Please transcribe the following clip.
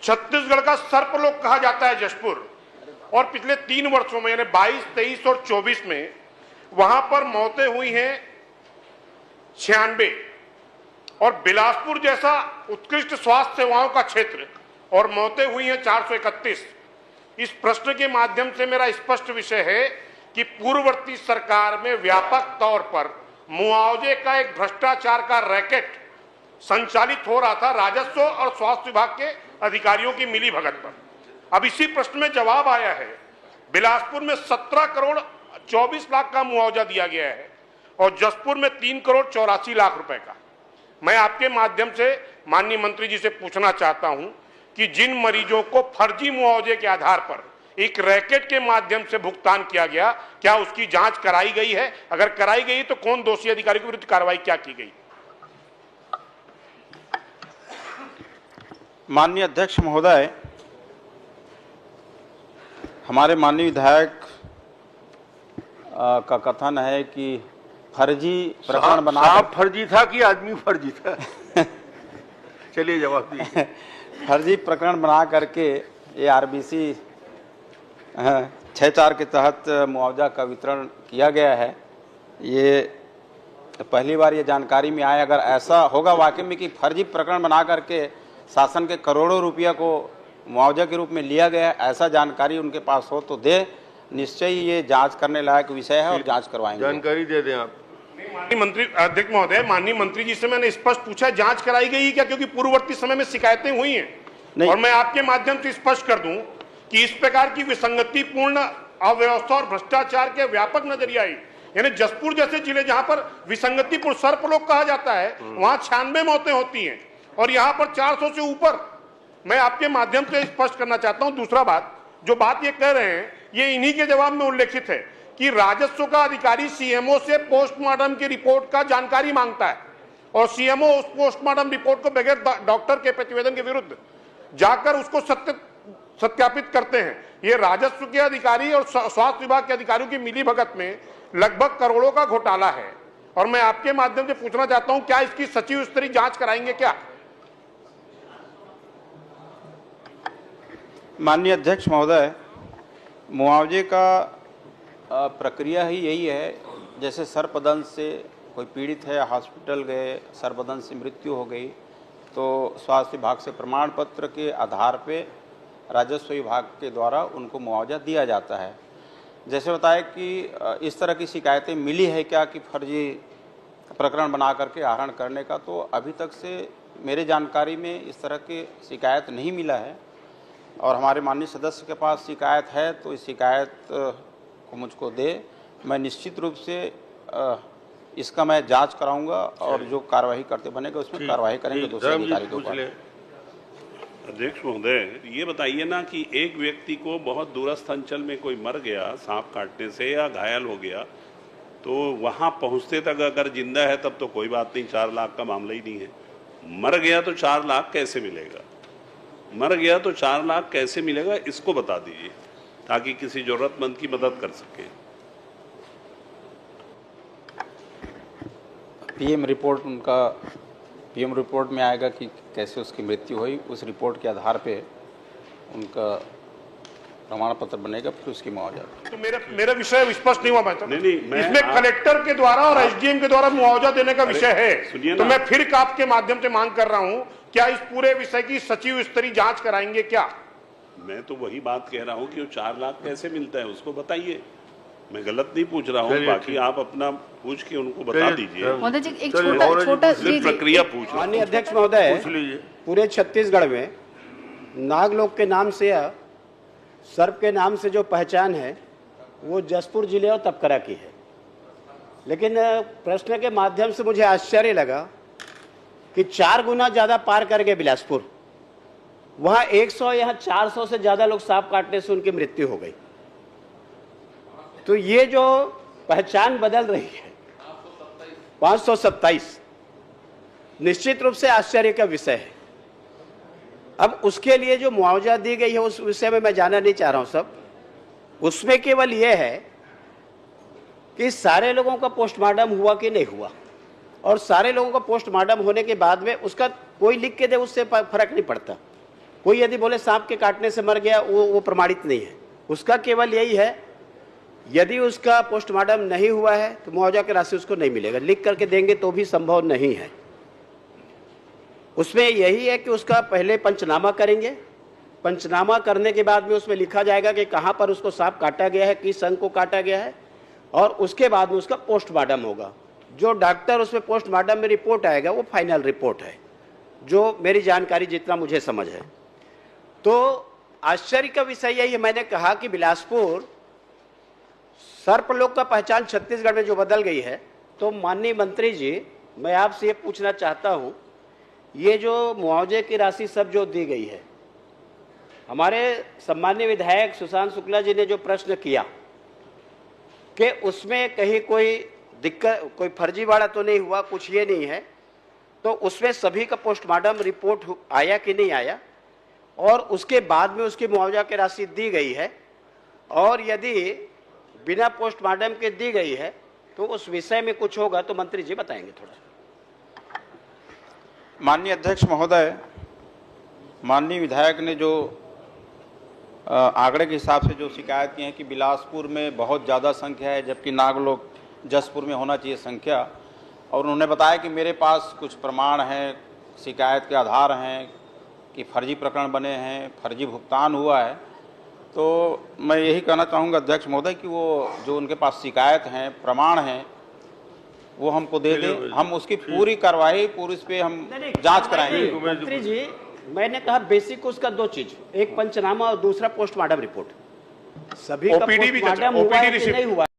छत्तीसगढ़ का सर्पलोक कहा जाता है जशपुर, और पिछले 3 वर्षों में यानी 22, 23 और 24 में वहां पर मौतें हुई हैं 96, और बिलासपुर जैसा उत्कृष्ट स्वास्थ्य सेवाओं का क्षेत्र और मौतें हुई हैं 431। इस प्रश्न के माध्यम से मेरा स्पष्ट विषय है कि पूर्ववर्ती सरकार में व्यापक तौर पर मुआवजे का एक भ्रष्टाचार का रैकेट संचालित हो रहा था राजस्व और स्वास्थ्य विभाग के अधिकारियों की मिलीभगत पर। अब इसी प्रश्न में जवाब आया है। बिलासपुर में 17 करोड़ 24 लाख का मुआवजा दिया गया है और जशपुर में 3 करोड़ 84 लाख रुपए का। मैं आपके माध्यम से माननीय मंत्री जी से पूछना चाहता हूं कि जिन मरीजों को फर्जी मुआवजे के आधार पर एक रैकेट के माध्यम से भुगतान किया गया, क्या उसकी जांच कराई गई है? अगर कराई गई तो कौन दोषी अधिकारी के विरुद्ध कार्रवाई क्या की गई? माननीय अध्यक्ष महोदय, हमारे माननीय विधायक का कथन है कि फर्जी प्रकरण बना, साहब फर्जी था कि आदमी फर्जी था? चलिए जवाब दीजिए। फर्जी प्रकरण बना करके ये आरबीसी 6-4 के तहत मुआवजा का वितरण किया गया है। ये पहली बार ये जानकारी में आया। अगर ऐसा होगा वाकई में कि फर्जी प्रकरण बना करके शासन के करोड़ों रुपया को मुआवजा के रूप में लिया गया, ऐसा जानकारी उनके पास हो तो दे, निश्चय ही ये जांच करने लायक विषय है और जांच करवाएंगे। जानकारी दे दें आप। माननीय मंत्री अध्यक्ष महोदय, माननीय मंत्री जी से मैंने स्पष्ट पूछा जांच कराई गई क्या, क्योंकि पूर्ववर्ती समय में शिकायतें हुई हैं। और मैं आपके माध्यम से स्पष्ट कर दूं कि इस प्रकार की विसंगतिपूर्ण अव्यवस्था और भ्रष्टाचार के व्यापक नजरियाई, यानी जशपुर जैसे जिले जहां पर विसंगतिपूर्ण सर्पलोक कहा जाता है, वहां 96 मौतें होती हैं और यहां पर 400 से ऊपर। मैं आपके माध्यम से स्पष्ट करना चाहता हूं। दूसरा बात, जो बात ये कह रहे हैं, ये इन्हीं के जवाब में उल्लेखित है कि राजस्व का अधिकारी सीएमओ से पोस्टमार्टम की रिपोर्ट का जानकारी मांगता है और सीएमओ उस पोस्टमार्टम रिपोर्ट को बगैर डॉक्टर के प्रतिवेदन के विरुद्ध जाकर उसको सत्यापित करते हैं। ये राजस्व के अधिकारी और स्वास्थ्य विभाग के अधिकारियों की मिलीभगत में लगभग करोड़ों का घोटाला है। और मैं आपके माध्यम से पूछना चाहता हूं, क्या इसकी सचिव स्तरीय जांच कराएंगे क्या? माननीय अध्यक्ष महोदय, मुआवजे का प्रक्रिया ही यही है। जैसे सर्पदंश से कोई पीड़ित है, हॉस्पिटल गए, सर्पदंश से मृत्यु हो गई, तो स्वास्थ्य विभाग से प्रमाण पत्र के आधार पे राजस्व विभाग के द्वारा उनको मुआवजा दिया जाता है। जैसे बताया कि इस तरह की शिकायतें मिली है क्या कि फर्जी प्रकरण बना करके आहरण करने का, तो अभी तक से मेरे जानकारी में इस तरह की शिकायत नहीं मिला है। और हमारे माननीय सदस्य के पास शिकायत है तो इस शिकायत को मुझको दे, मैं निश्चित रूप से इसका मैं जांच कराऊंगा और जो कार्रवाई करते बनेगा उसमें कार्रवाई करेंगे दूसरे अधिकारी के ऊपर। अध्यक्ष महोदय, ये बताइए ना कि एक व्यक्ति को बहुत दूरस्थ अंचल में कोई मर गया सांप काटने से या घायल हो गया, तो वहां पहुंचते तक अगर जिंदा है तब तो कोई बात नहीं, 4 लाख का मामला ही नहीं है। मर गया तो 4 लाख कैसे मिलेगा? मर गया तो 4 लाख कैसे मिलेगा, इसको बता दीजिए ताकि किसी जरूरतमंद की मदद कर सके। पीएम रिपोर्ट में आएगा कि कैसे उसकी मृत्यु हुई, उस रिपोर्ट के आधार पे उनका प्रमाण पत्र बनेगा, फिर उसकी मुआवजा। तो मेरा विषय स्पष्ट नहीं हुआ। नहीं, इसमें कलेक्टर के द्वारा और एसडीएम के द्वारा मुआवजा देने का विषय है। तो मैं फिर आपके माध्यम से मांग कर रहा हूं, क्या इस पूरे विषय की सचिव स्तरीय जांच कराएंगे क्या? मैं तो वही बात कह रहा हूं कि वो 4 लाख कैसे मिलता है उसको बताइए। मैं गलत नहीं पूछ रहा हूँ, बाकी आप अपना पूछ के उनको बता दीजिए। महोदय जी, एक छोटा प्रक्रिया पूछ। माननीय अध्यक्ष महोदय, पूरे छत्तीसगढ़ में नागलोक के नाम से या सर्प के नाम से जो पहचान है वो जशपुर जिले और तपकरा की है। लेकिन प्रश्न के माध्यम से मुझे आश्चर्य लगा कि 4 गुना ज्यादा पार कर गए बिलासपुर। वहां 100, यहाँ 400 से ज्यादा लोग सांप काटने से उनकी मृत्यु हो गई। तो ये जो पहचान बदल रही है 527, निश्चित रूप से आश्चर्य का विषय है। अब उसके लिए जो मुआवजा दी गई है उस विषय में मैं जानना नहीं चाह रहा हूं सब। उसमें केवल यह है कि सारे लोगों का पोस्टमार्टम हुआ कि नहीं हुआ, और सारे लोगों का पोस्टमार्टम होने के बाद में उसका कोई लिख के दे उससे फर्क नहीं पड़ता। कोई यदि बोले सांप के काटने से मर गया, वो प्रमाणित नहीं है। उसका केवल यही है, यदि उसका पोस्टमार्टम नहीं हुआ है तो मुआवजा की राशि उसको नहीं मिलेगा। लिख करके देंगे तो भी संभव नहीं है। उसमें यही है कि उसका पहले पंचनामा करेंगे, पंचनामा करने के बाद में उसमें लिखा जाएगा कि कहाँ पर उसको सांप काटा गया है, किस अंग को काटा गया है, और उसके बाद में उसका पोस्टमार्टम होगा। जो डॉक्टर उसमें पोस्टमार्टम में रिपोर्ट आएगा वो फाइनल रिपोर्ट है, जो मेरी जानकारी जितना मुझे समझ है। तो आश्चर्य का विषय यही है, मैंने कहा कि बिलासपुर सर्पलोक का पहचान छत्तीसगढ़ में जो बदल गई है, तो माननीय मंत्री जी, मैं आपसे ये पूछना चाहता हूँ, ये जो मुआवजे की राशि सब जो दी गई है, हमारे सम्माननीय विधायक सुशांत शुक्ला जी ने जो प्रश्न किया कि उसमें कहीं कोई दिक्कत, कोई फर्जीवाड़ा तो नहीं हुआ, कुछ ये नहीं है, तो उसमें सभी का पोस्टमार्टम रिपोर्ट आया कि नहीं आया, और उसके बाद में उसकी मुआवजा की राशि दी गई है, और यदि बिना पोस्टमार्टम के दी गई है तो उस विषय में कुछ होगा तो मंत्री जी बताएंगे थोड़ा। माननीय अध्यक्ष महोदय, माननीय विधायक ने जो आंकड़े के हिसाब से जो शिकायत की है कि बिलासपुर में बहुत ज़्यादा संख्या है जबकि नागलोक जसपुर में होना चाहिए संख्या, और उन्होंने बताया कि मेरे पास कुछ प्रमाण हैं, शिकायत के आधार हैं कि फर्जी प्रकरण बने हैं, फर्जी भुगतान हुआ है। तो मैं यही कहना चाहूँगा अध्यक्ष महोदय कि वो जो उनके पास शिकायत हैं, प्रमाण हैं, वो हमको दे दें, हम उसकी पूरी कार्रवाई पूरी इस पे हम जांच कराएंगे। मंत्री जी, मैंने कहा बेसिक उसका दो चीज, एक पंचनामा और दूसरा पोस्टमार्टम रिपोर्ट। सभी का OPD भी पोस्टमार्टम हुआ है कि रिसिप्ट। नहीं हुआ।